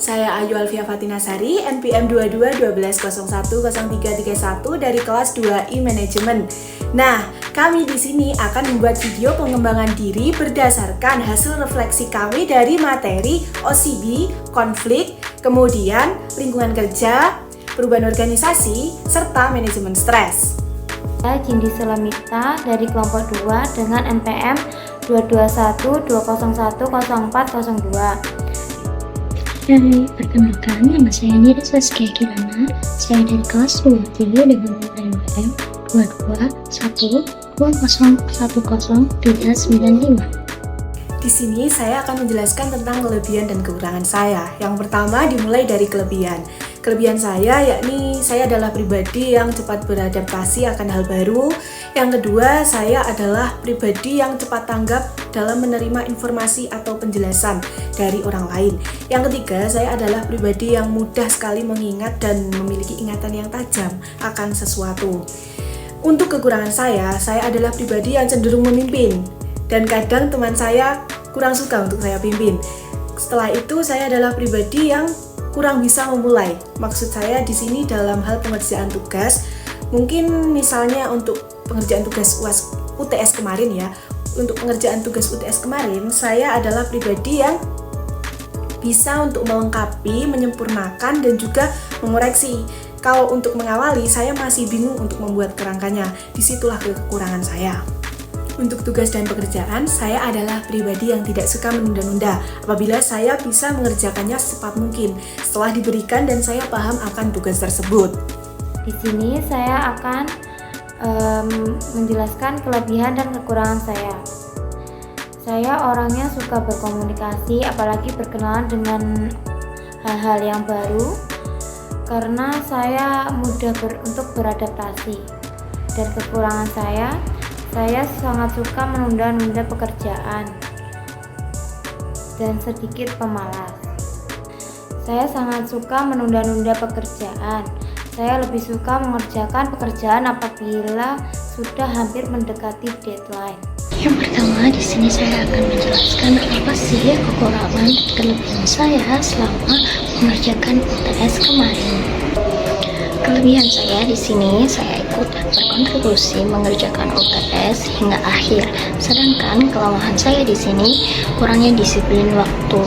Saya Ayu Alfia Fatinasari, NPM 2212010331 dari kelas 2 E-Management. Nah, kami di sini akan membuat video pengembangan diri berdasarkan hasil refleksi kami dari materi OCB, konflik, kemudian lingkungan kerja, perubahan organisasi, serta manajemen stres. Saya Cindy Sulamita dari kelompok 2 dengan NPM 22120104002. Hai, perkenalkan nama saya Nida Saskia Kirana. Saya dari kelas 2 dengan NPM 22120101395. Di sini saya akan menjelaskan tentang kelebihan dan kekurangan saya. Yang pertama dimulai dari kelebihan. Kelebihan saya yakni saya adalah pribadi yang cepat beradaptasi akan hal baru. Yang kedua, saya adalah pribadi yang cepat tanggap dalam menerima informasi atau penjelasan dari orang lain. Yang ketiga, saya adalah pribadi yang mudah sekali mengingat dan memiliki ingatan yang tajam akan sesuatu. Untuk kekurangan saya adalah pribadi yang cenderung memimpin dan kadang teman saya kurang suka untuk saya pimpin. Setelah itu, saya adalah pribadi yang kurang bisa memulai. Maksud saya di sini dalam hal pengerjaan tugas, mungkin misalnya untuk pengerjaan tugas UTS kemarin ya. Untuk pengerjaan tugas UTS kemarin, saya adalah pribadi yang bisa untuk melengkapi, menyempurnakan dan juga mengoreksi. Kalau untuk mengawali, saya masih bingung untuk membuat kerangkanya. Disitulah kekurangan saya. Untuk tugas dan pekerjaan, saya adalah pribadi yang tidak suka menunda-nunda apabila saya bisa mengerjakannya secepat mungkin setelah diberikan dan saya paham akan tugas tersebut. Di sini saya akan menjelaskan kelebihan dan kekurangan saya. Saya orangnya suka berkomunikasi, apalagi berkenalan dengan hal-hal yang baru, karena saya mudah untuk beradaptasi. Dan kekurangan saya sangat suka menunda-nunda pekerjaan dan sedikit pemalas. Saya sangat suka menunda-nunda pekerjaan. Saya lebih suka mengerjakan pekerjaan apabila sudah hampir mendekati deadline. Yang pertama, di sini saya akan menjelaskan apa sih kekurangan dan kelebihan saya selama mengerjakan UTS kemarin. Kelebihan saya di sini, saya ikut berkontribusi mengerjakan UTS hingga akhir. Sedangkan kelemahan saya di sini kurangnya disiplin waktu.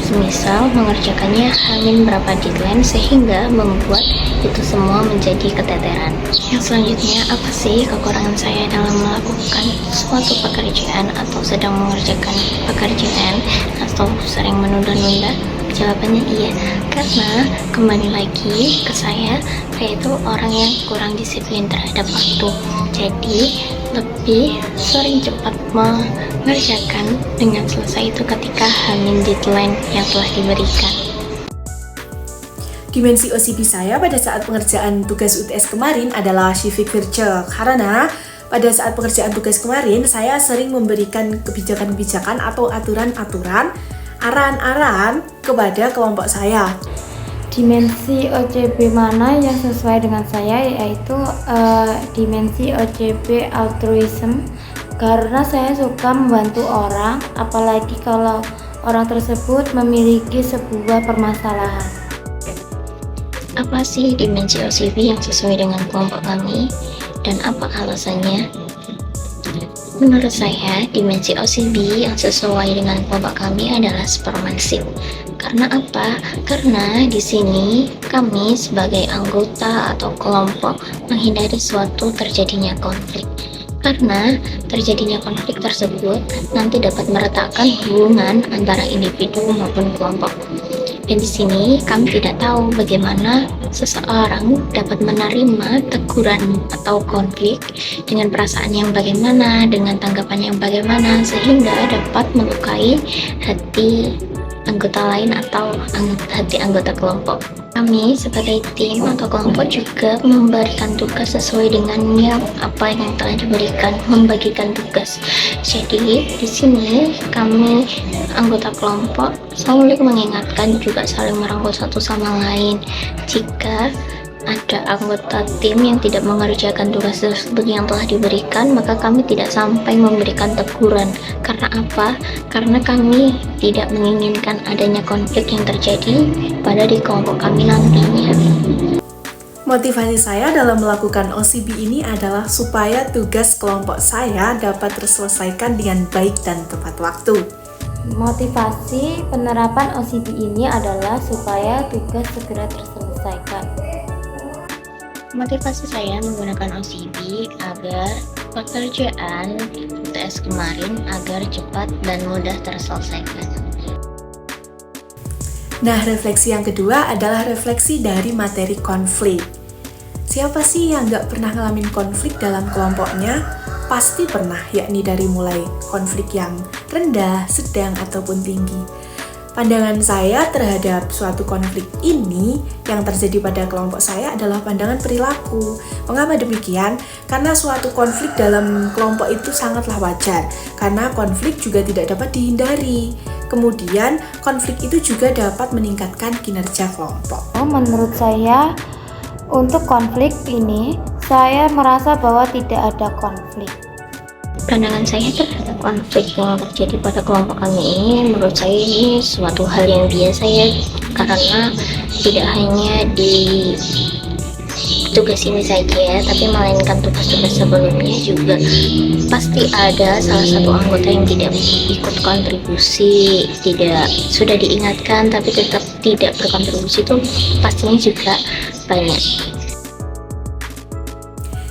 Semisal mengerjakannya hamin berapa deadline sehingga membuat itu semua menjadi keteteran. Yang selanjutnya, apa sih kekurangan saya dalam melakukan suatu pekerjaan atau sedang mengerjakan pekerjaan atau sering menunda-nunda? Jawabannya iya, karena kembali lagi ke saya itu orang yang kurang disiplin terhadap waktu. Jadi lebih sering cepat mengerjakan dengan selesai itu ketika hamin deadline yang telah diberikan. Dimensi OCB saya pada saat pengerjaan tugas UTS kemarin adalah civic virtual, karena pada saat pengerjaan tugas kemarin saya sering memberikan kebijakan-kebijakan atau aturan-aturan, arahan-arahan kepada kelompok saya. Dimensi OCB mana yang sesuai dengan saya, yaitu dimensi OCB altruism, karena saya suka membantu orang, apalagi kalau orang tersebut memiliki sebuah permasalahan. Apa sih dimensi OCB yang sesuai dengan kelompok kami dan apa alasannya? Menurut saya, dimensi OCB yang sesuai dengan kelompok kami adalah supermanship. Karena apa? Karena di sini kami sebagai anggota atau kelompok menghindari suatu terjadinya konflik. Karena terjadinya konflik tersebut nanti dapat meretakkan hubungan antara individu maupun kelompok. Dan di sini kami tidak tahu bagaimana seseorang dapat menerima teguran atau konflik dengan perasaan yang bagaimana, dengan tanggapan yang bagaimana, sehingga dapat melukai hati anggota lain atau hati anggota kelompok. Kami sebagai tim atau kelompok juga memberikan tugas sesuai dengan yang apa yang telah diberikan, membagikan tugas. Jadi di sini kami anggota kelompok saling mengingatkan, juga saling merangkul satu sama lain. Jika ada anggota tim yang tidak mengerjakan tugas tersebut yang telah diberikan, maka kami tidak sampai memberikan teguran. Karena apa? Karena kami tidak menginginkan adanya konflik yang terjadi pada di kelompok kami nantinya. Motivasi saya dalam melakukan OCB ini adalah supaya tugas kelompok saya dapat terselesaikan dengan baik dan tepat waktu. Motivasi penerapan OCB ini adalah supaya tugas segera terselesaikan. Motivasi saya menggunakan OCB agar pekerjaan UTS kemarin agar cepat dan mudah terselesaikan. Nah, refleksi yang kedua adalah refleksi dari materi konflik. Siapa sih yang nggak pernah ngalamin konflik dalam kelompoknya? Pasti pernah, yakni dari mulai konflik yang rendah, sedang, ataupun tinggi. Pandangan saya terhadap suatu konflik ini yang terjadi pada kelompok saya adalah pandangan perilaku. Mengapa demikian? Karena suatu konflik dalam kelompok itu sangatlah wajar, karena konflik juga tidak dapat dihindari. Kemudian, konflik itu juga dapat meningkatkan kinerja kelompok. Menurut saya, untuk konflik ini, saya merasa bahwa tidak ada konflik. Pandangan saya terhadap konflik yang terjadi pada kelompok kami ini, menurut saya ini suatu hal yang biasa ya, karena tidak hanya di tugas ini saja, tapi melainkan tugas-tugas sebelumnya juga pasti ada salah satu anggota yang tidak ikut kontribusi, sudah diingatkan tapi tetap tidak berkontribusi, itu pastinya juga banyak.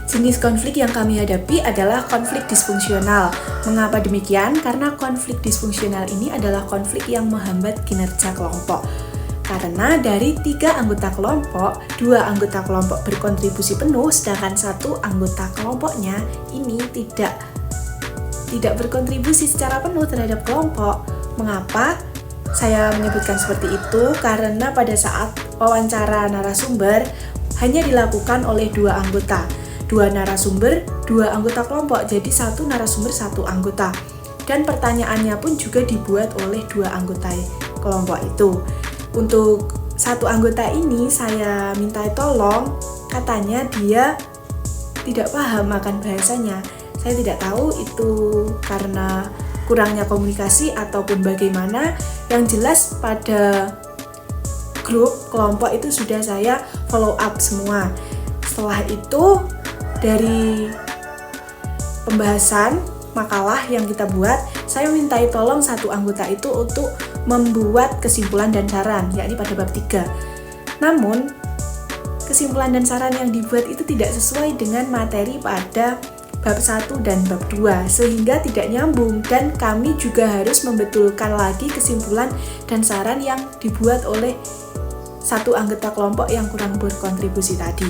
Jenis konflik yang kami hadapi adalah konflik disfungsional. Mengapa demikian? Karena konflik disfungsional ini adalah konflik yang menghambat kinerja kelompok. Karena dari 3 anggota kelompok, 2 anggota kelompok berkontribusi penuh, sedangkan 1 anggota kelompoknya ini tidak berkontribusi secara penuh terhadap kelompok. Mengapa saya menyebutkan seperti itu? Karena pada saat wawancara narasumber hanya dilakukan oleh 2 anggota. 2 narasumber, 2 anggota kelompok, jadi 1 narasumber 1 anggota. Dan pertanyaannya pun juga dibuat oleh 2 anggota kelompok itu. Untuk 1 anggota ini saya minta tolong, katanya dia tidak paham akan bahasanya. Saya tidak tahu itu karena kurangnya komunikasi ataupun bagaimana. Yang jelas pada grup kelompok itu sudah saya follow up semua. Setelah itu dari pembahasan makalah yang kita buat, saya mintai tolong 1 anggota itu untuk membuat kesimpulan dan saran, yakni pada bab 3. Namun, kesimpulan dan saran yang dibuat itu tidak sesuai dengan materi pada bab 1 dan bab 2, sehingga tidak nyambung, dan kami juga harus membetulkan lagi kesimpulan dan saran yang dibuat oleh 1 anggota kelompok yang kurang berkontribusi tadi.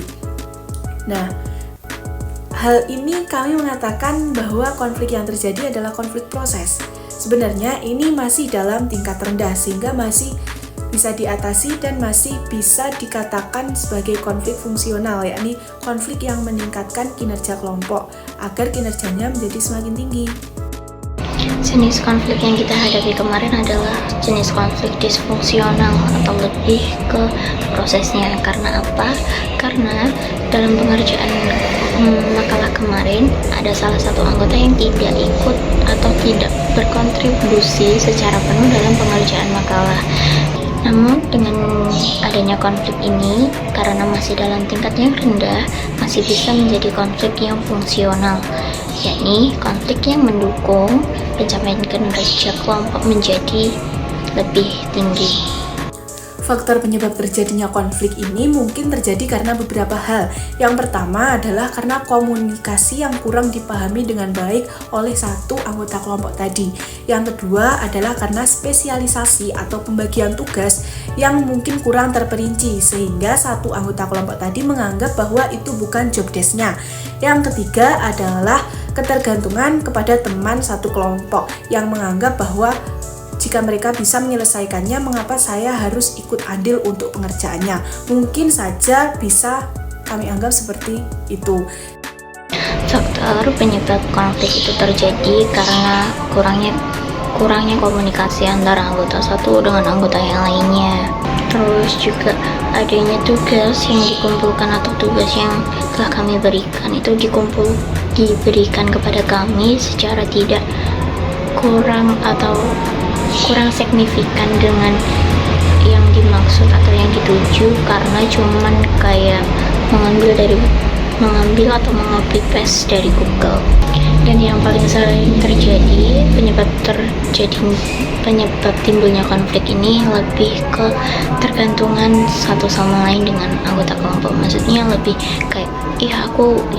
Nah, hal ini kami mengatakan bahwa konflik yang terjadi adalah konflik proses. Sebenarnya ini masih dalam tingkat rendah sehingga masih bisa diatasi dan masih bisa dikatakan sebagai konflik fungsional, yakni konflik yang meningkatkan kinerja kelompok agar kinerjanya menjadi semakin tinggi. Jenis konflik yang kita hadapi kemarin adalah jenis konflik disfungsional atau lebih ke prosesnya. Karena apa? Karena dalam pengerjaan makalah kemarin ada salah satu anggota yang tidak ikut atau tidak berkontribusi secara penuh dalam pengerjaan makalah. Namun dengan adanya konflik ini, karena masih dalam tingkat yang rendah, masih bisa menjadi konflik yang fungsional, yakni konflik yang mendukung pencapaian kinerja kelompok menjadi lebih tinggi. Faktor penyebab terjadinya konflik ini mungkin terjadi karena beberapa hal. Yang pertama adalah karena komunikasi yang kurang dipahami dengan baik oleh 1 anggota kelompok tadi. Yang kedua adalah karena spesialisasi atau pembagian tugas yang mungkin kurang terperinci, sehingga 1 anggota kelompok tadi menganggap bahwa itu bukan job desk-nya. Yang ketiga adalah ketergantungan kepada teman 1 kelompok yang menganggap bahwa jika mereka bisa menyelesaikannya, mengapa saya harus ikut andil untuk pengerjaannya? Mungkin saja bisa kami anggap seperti itu. Faktor penyebab konflik itu terjadi karena kurangnya komunikasi antara anggota satu dengan anggota yang lainnya. terus juga adanya tugas yang dikumpulkan atau tugas yang telah kami berikan itu diberikan kepada kami secara tidak kurang atau kurang signifikan dengan yang dimaksud atau yang dituju, karena cuman kayak mengambil atau mengcopy paste dari Google. Dan yang paling sering terjadi penyebab timbulnya konflik ini lebih ke tergantungan satu sama lain dengan anggota kelompok. Maksudnya lebih kayak ya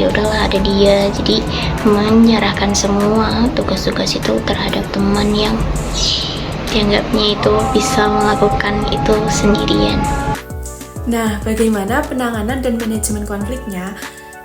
udahlah ada dia, jadi menyerahkan semua tugas-tugas itu terhadap teman yang dianggapnya itu bisa melakukan itu sendirian. Nah, bagaimana penanganan dan manajemen konfliknya?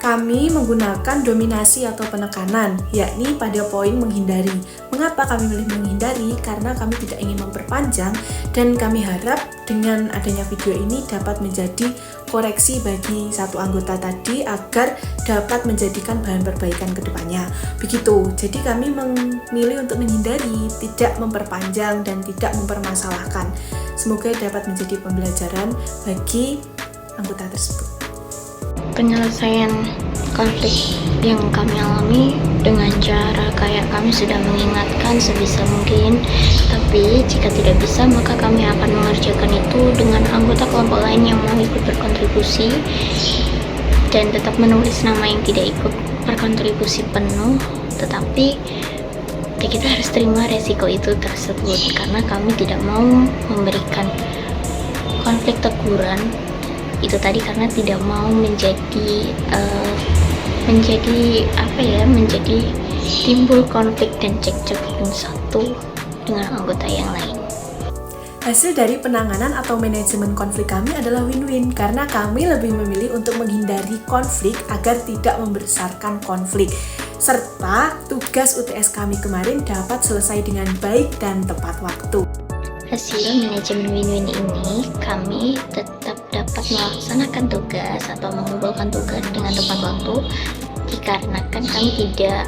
Kami menggunakan dominasi atau penekanan, yakni pada poin menghindari. Mengapa kami memilih menghindari? Karena kami tidak ingin memperpanjang, dan kami harap dengan adanya video ini dapat menjadi koreksi bagi satu anggota tadi agar dapat menjadikan bahan perbaikan ke depannya. Begitu, jadi kami memilih untuk menghindari, tidak memperpanjang dan tidak mempermasalahkan. Semoga dapat menjadi pembelajaran bagi anggota tersebut. Penyelesaian konflik yang kami alami dengan cara kayak kami sudah mengingatkan sebisa mungkin, tapi jika tidak bisa maka kami akan mengerjakan itu dengan anggota kelompok lain yang mau ikut berkontribusi, dan tetap menulis nama yang tidak ikut berkontribusi penuh, tetapi ya kita harus terima resiko itu tersebut karena kami tidak mau memberikan konflik teguran itu tadi, karena tidak mau menjadi timbul konflik dan cekcok yang satu dengan anggota yang lain. Hasil dari penanganan atau manajemen konflik kami adalah win-win karena kami lebih memilih untuk menghindari konflik agar tidak membesarkan konflik, serta tugas UTS kami kemarin dapat selesai dengan baik dan tepat waktu. Hasil manajemen win-win ini, kami tetap dapat melaksanakan tugas atau mengumpulkan tugas dengan tepat waktu dikarenakan kami tidak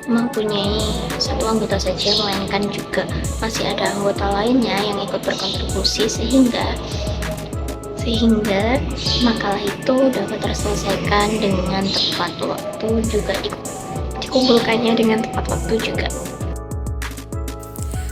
mempunyai satu anggota saja, melainkan juga masih ada anggota lainnya yang ikut berkontribusi, sehingga makalah itu dapat terselesaikan dengan tepat waktu, juga dikumpulkannya dengan tepat waktu juga.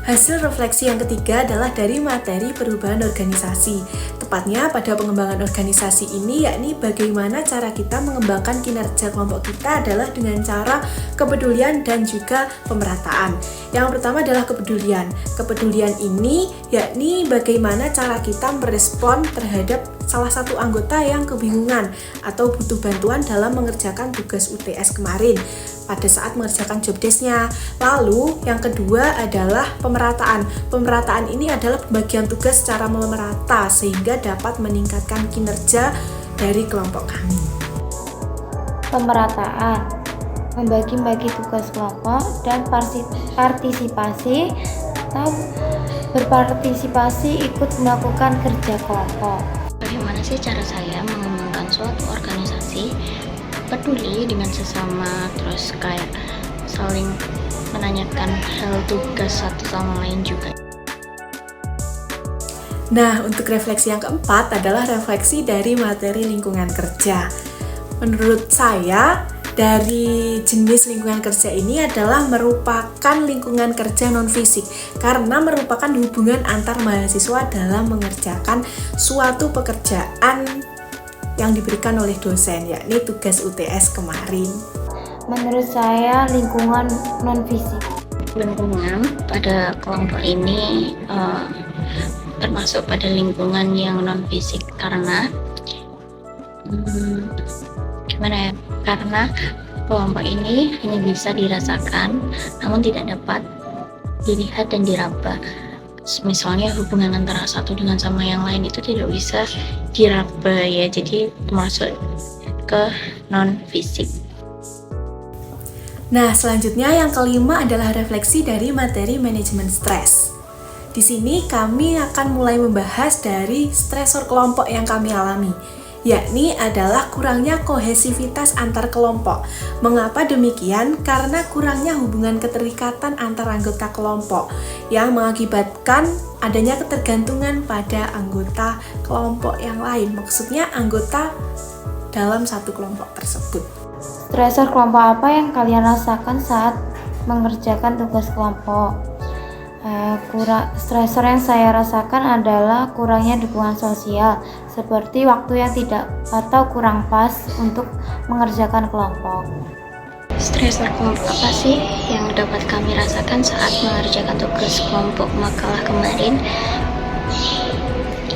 Hasil refleksi yang ketiga adalah dari materi perubahan organisasi. Tepatnya pada pengembangan organisasi ini, yakni bagaimana cara kita mengembangkan kinerja kelompok kita adalah dengan cara kepedulian dan juga pemerataan. Yang pertama adalah kepedulian. Kepedulian ini yakni bagaimana cara kita merespon terhadap salah satu anggota yang kebingungan atau butuh bantuan dalam mengerjakan tugas UTS kemarin pada saat mengerjakan job desk-nya. Lalu yang kedua adalah pemerataan. Pemerataan ini adalah pembagian tugas secara merata sehingga dapat meningkatkan kinerja dari kelompok kami. Pemerataan membagi-bagi tugas kelompok dan partisipasi atau berpartisipasi ikut melakukan kerja kelompok. Bagaimana sih cara saya mengembangkan suatu organisasi peduli dengan sesama, terus kayak saling menanyakan hal tugas satu sama lain juga. Nah, untuk refleksi yang keempat adalah refleksi dari materi lingkungan kerja. Menurut saya, dari jenis lingkungan kerja ini adalah merupakan lingkungan kerja non-fisik karena merupakan hubungan antar mahasiswa dalam mengerjakan suatu pekerjaan yang diberikan oleh dosen, yakni tugas UTS kemarin. Menurut saya lingkungan non-fisik. Lingkungan pada kelompok ini termasuk pada lingkungan yang non-fisik karena karena kelompok ini hanya bisa dirasakan namun tidak dapat dilihat dan diraba. Misalnya hubungan antara satu dengan sama yang lain itu tidak bisa diraba ya, jadi termasuk ke non-fisik. Nah, selanjutnya yang kelima adalah refleksi dari materi manajemen stres. Di sini kami akan mulai membahas dari stresor kelompok yang kami alami. yakni adalah kurangnya kohesivitas antar kelompok. Mengapa demikian? Karena kurangnya hubungan keterikatan antar anggota kelompok yang mengakibatkan adanya ketergantungan pada anggota kelompok yang lain. Maksudnya anggota dalam satu kelompok tersebut. Stresor kelompok apa yang kalian rasakan saat mengerjakan tugas kelompok? Stresor yang saya rasakan adalah kurangnya dukungan sosial, seperti waktu yang tidak atau kurang pas untuk mengerjakan kelompok. Stresor kelompok apa sih yang dapat kami rasakan saat mengerjakan tugas kelompok makalah kemarin?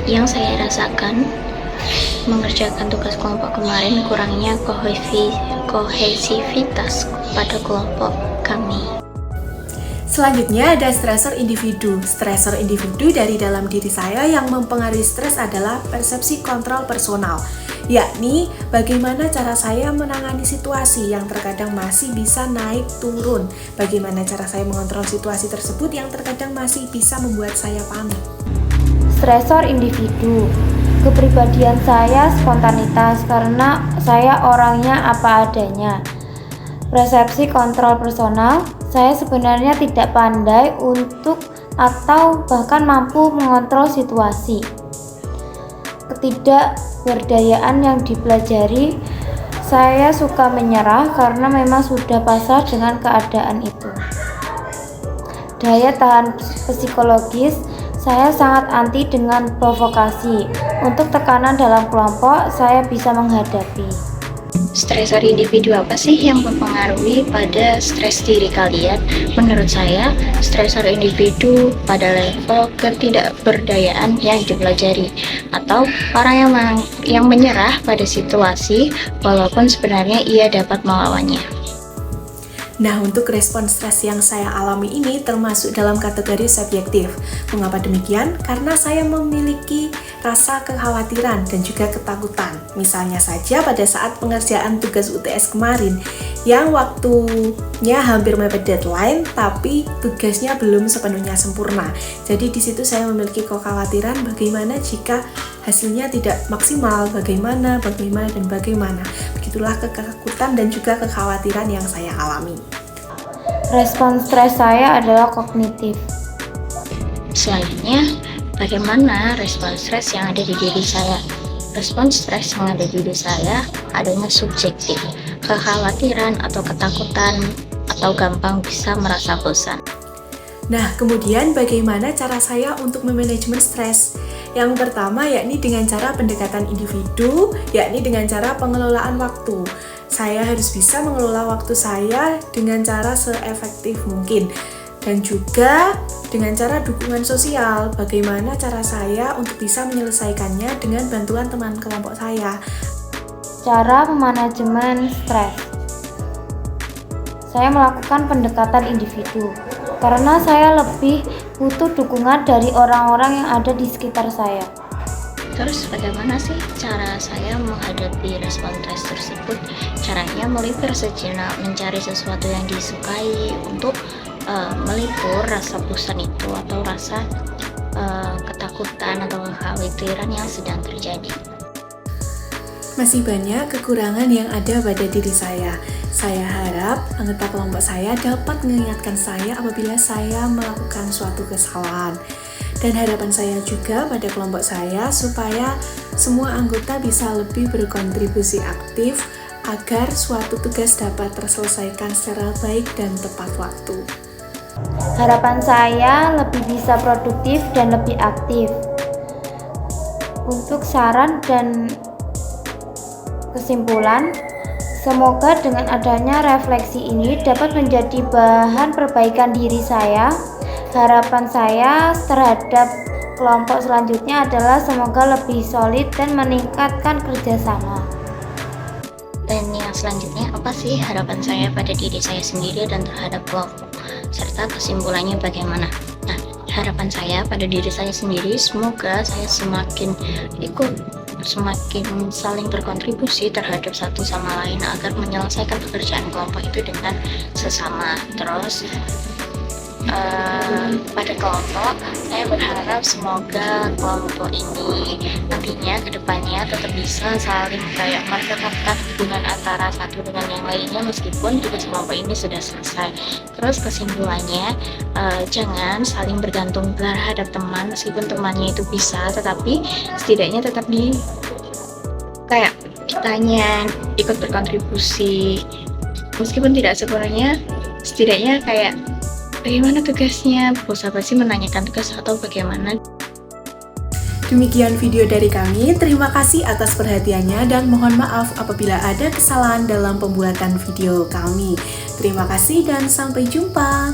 Yang saya rasakan mengerjakan tugas kelompok kemarin kurangnya kohesivitas pada kelompok kami. Selanjutnya ada stresor individu. Stresor individu dari dalam diri saya yang mempengaruhi stres adalah persepsi kontrol personal, yakni bagaimana cara saya menangani situasi yang terkadang masih bisa naik turun, bagaimana cara saya mengontrol situasi tersebut yang terkadang masih bisa membuat saya panik. Stresor individu. Kepribadian saya spontanitas karena saya orangnya apa adanya. Persepsi kontrol personal, saya sebenarnya tidak pandai untuk atau bahkan mampu mengontrol situasi. Ketidakberdayaan yang dipelajari, saya suka menyerah karena memang sudah pasrah dengan keadaan itu. Daya tahan psikologis, saya sangat anti dengan provokasi. Untuk tekanan dalam kelompok, saya bisa menghadapi. Stresor individu apa sih yang mempengaruhi pada stres diri kalian? Menurut saya, stresor individu pada level ketidakberdayaan yang dipelajari, atau orang yang menyerah pada situasi walaupun sebenarnya ia dapat melawannya. Nah, untuk respon stres yang saya alami ini termasuk dalam kategori subjektif. Mengapa demikian? Karena saya memiliki rasa kekhawatiran dan juga ketakutan. Misalnya saja pada saat pengerjaan tugas UTS kemarin yang waktunya hampir mepet deadline tapi tugasnya belum sepenuhnya sempurna. Jadi di situ saya memiliki kekhawatiran bagaimana jika hasilnya tidak maksimal, bagaimana. Begitulah ketakutan dan juga kekhawatiran yang saya alami. Respon stres saya adalah kognitif. Selanjutnya, bagaimana respon stres yang ada di diri saya? Respon stres yang ada di diri saya adanya subjektif, kekhawatiran atau ketakutan, atau gampang bisa merasa bosan. Nah, kemudian bagaimana cara saya untuk memanajemen stres? Yang pertama yakni dengan cara pendekatan individu, yakni dengan cara pengelolaan waktu. Saya harus bisa mengelola waktu saya dengan cara seefektif mungkin. Dan juga dengan cara dukungan sosial, bagaimana cara saya untuk bisa menyelesaikannya dengan bantuan teman kelompok saya. Cara memanajemen stres. Saya melakukan pendekatan individu karena saya lebih butuh dukungan dari orang-orang yang ada di sekitar saya. Terus bagaimana sih cara saya menghadapi respon stres tersebut? Caranya melipir sejenak, mencari sesuatu yang disukai untuk melipur rasa bosan itu atau rasa ketakutan atau kekhawatiran yang sedang terjadi. Masih banyak kekurangan yang ada pada diri saya. Saya harap anggota kelompok saya dapat mengingatkan saya apabila saya melakukan suatu kesalahan. Dan harapan saya juga pada kelompok saya supaya semua anggota bisa lebih berkontribusi aktif agar suatu tugas dapat terselesaikan secara baik dan tepat waktu. Harapan saya lebih bisa produktif dan lebih aktif. Untuk saran dan kesimpulan, semoga dengan adanya refleksi ini dapat menjadi bahan perbaikan diri saya. Harapan saya terhadap kelompok selanjutnya adalah semoga lebih solid dan meningkatkan kerjasama. Dan yang selanjutnya, apa sih harapan saya pada diri saya sendiri dan terhadap kelompok? Serta kesimpulannya bagaimana? Nah, harapan saya pada diri saya sendiri, semoga saya semakin saling berkontribusi terhadap satu sama lain agar menyelesaikan pekerjaan kelompok itu dengan sesama. Terus pada kelompok. Saya berharap semoga kelompok ini nantinya kedepannya tetap bisa saling kayak mempereratkan hubungan antara satu dengan yang lainnya meskipun tugas kelompok ini sudah selesai. Terus kesimpulannya, jangan saling bergantung terhadap teman meskipun temannya itu bisa, tetapi setidaknya tetap di kayak kitanya ikut berkontribusi meskipun tidak sepenuhnya, setidaknya kayak bagaimana tugasnya, bos apa sih menanyakan tugas atau bagaimana. Demikian video dari kami, terima kasih atas perhatiannya dan mohon maaf apabila ada kesalahan dalam pembuatan video kami. Terima kasih dan sampai jumpa.